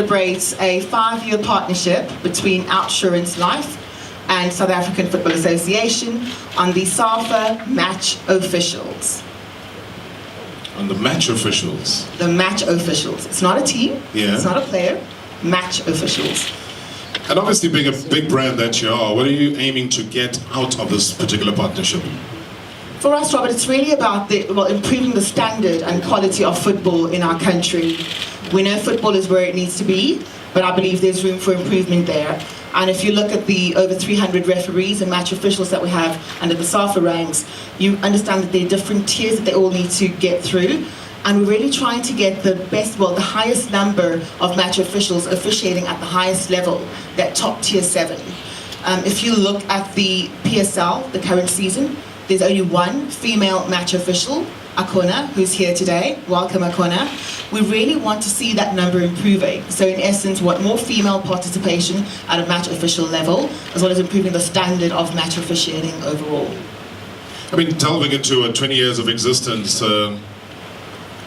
Celebrates a 5-year partnership between Outsurance Life and South African Football Association on the SAFA match officials. On the match officials? The match officials. It's not a team, yeah. It's not a player, match officials. And obviously being a big brand that you are, what are you aiming to get out of this particular partnership? For us, Robert, it's really about improving the standard and quality of football in our country. We know football is where it needs to be, but I believe there's room for improvement there. And if you look at the over 300 referees and match officials that we have under the SAFA ranks, you understand that there are different tiers that they all need to get through. And we're really trying to get the the highest number of match officials officiating at the highest level, that top tier 7. If you look at the PSL, the current season, there's only one female match official, Akona, who's here today. Welcome, Akona. We really want to see that number improving. So in essence, what more female participation at a match official level, as well as improving the standard of match officiating overall. I mean, delving into 20 years of existence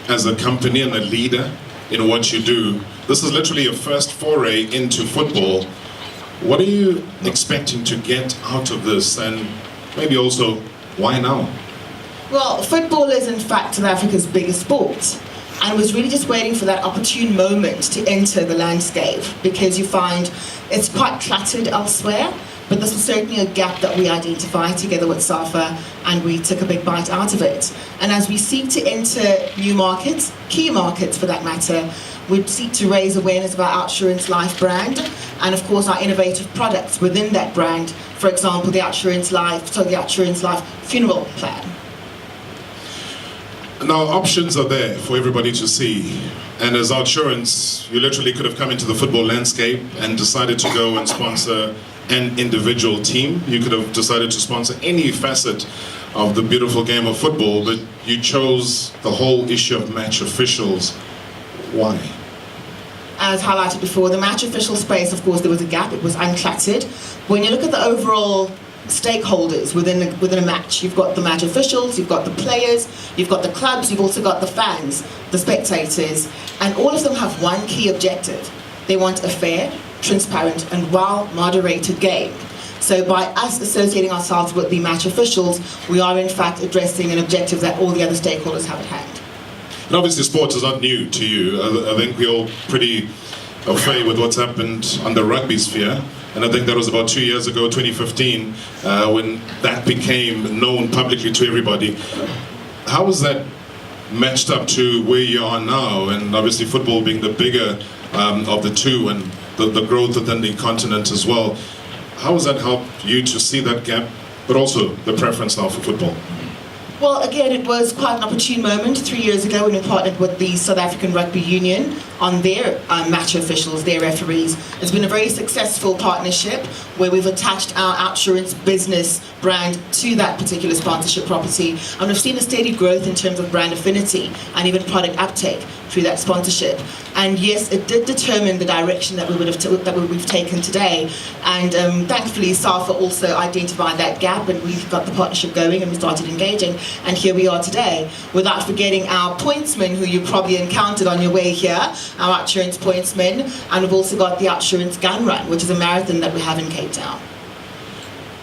as a company and a leader in what you do, this is literally your first foray into football. What are you expecting to get out of this, and maybe also, why now? Well, football is in fact South Africa's biggest sport, and was really just waiting for that opportune moment to enter the landscape, because you find it's quite cluttered elsewhere, but this was certainly a gap that we identified together with SAFA, and we took a big bite out of it. And as we seek to enter new markets, key markets for that matter, we seek to raise awareness of our Outsurance Life brand, and of course our innovative products within that brand. For example, the Outsurance Life funeral plan. Now, options are there for everybody to see, and as Outsurance, you literally could have come into the football landscape and decided to go and sponsor an individual team. You could have decided to sponsor any facet of the beautiful game of football, but you chose the whole issue of match officials. Why? As highlighted before, the match official space, of course, there was a gap, it was uncluttered. When you look at the overall stakeholders within a match, you've got the match officials, you've got the players, you've got the clubs, you've also got the fans, the spectators, and all of them have one key objective. They want a fair, transparent and well-moderated game. So by us associating ourselves with the match officials, we are in fact addressing an objective that all the other stakeholders have at hand. And obviously sports is not new to you. I think we're all pretty au fait with what's happened on the rugby sphere. And I think that was about 2 years ago, 2015, when that became known publicly to everybody. How was that matched up to where you are now? And obviously football being the bigger of the two, and the growth within the continent as well. How has that helped you to see that gap, but also the preference now for football? Well, again, it was quite an opportune moment 3 years ago when we partnered with the South African Rugby Union on their match officials, their referees. It's been a very successful partnership where we've attached our Outsurance business brand to that particular sponsorship property, and we've seen a steady growth in terms of brand affinity and even product uptake through that sponsorship. And yes, it did determine the direction that we've taken today. And thankfully, SAFA also identified that gap, and we've got the partnership going, and we started engaging. And here we are today, without forgetting our pointsmen, who you probably encountered on your way here, our Outsurance pointsmen, and we've also got the Outsurance Gun Run, which is a marathon that we have in Cape Town.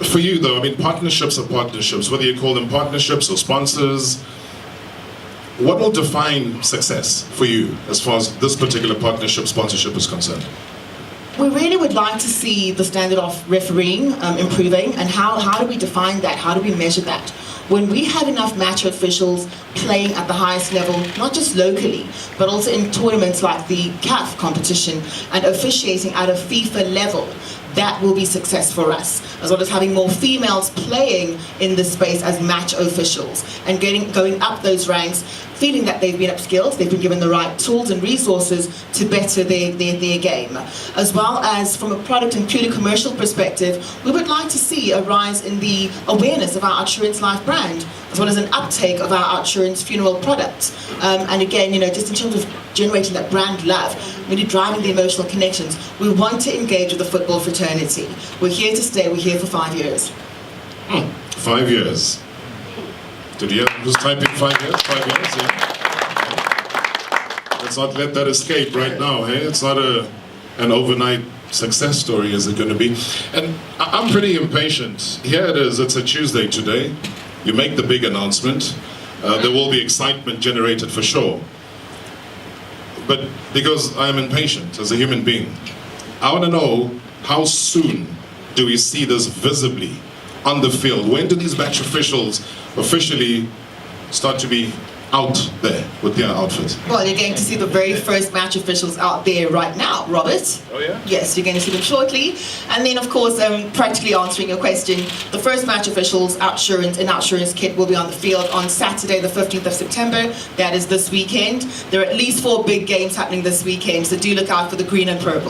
For you though, I mean, partnerships are partnerships, whether you call them partnerships or sponsors. What will define success for you as far as this particular partnership sponsorship is concerned? We really would like to see the standard of refereeing improving, and how do we define that? How do we measure that? When we have enough match officials playing at the highest level, not just locally, but also in tournaments like the CAF competition and officiating at a FIFA level, that will be success for us, as well as having more females playing in this space as match officials and going up those ranks, feeling that they've been upskilled, they've been given the right tools and resources to better their game. As well as from a product and purely commercial perspective, we would like to see a rise in the awareness of our Outsurance Life brand, as well as an uptake of our Outsurance funeral products. And again, just in terms of generating that brand love, really driving the emotional connections, we want to engage with the football fraternity. We're here to stay, we're here for 5 years. 5 years. Did you just type in 5 years? 5 years, yeah. Let's not let that escape right now, hey? It's not a an overnight success story is it going to be? And I'm pretty impatient. Here it is, it's a Tuesday today. You make the big announcement. There will be excitement generated for sure. But because I'm impatient as a human being, I want to know, how soon do we see this visibly on the field? When do these match officials officially start to be out there with their outfits? Well, you're going to see the very first match officials out there right now, Robert. Oh yeah? Yes, you're going to see them shortly. And then, of course, practically answering your question, the first match officials, Outsurance and Outsurance kit, will be on the field on Saturday, the 15th of September. That is this weekend. There are at least 4 big games happening this weekend, so do look out for the green and purple.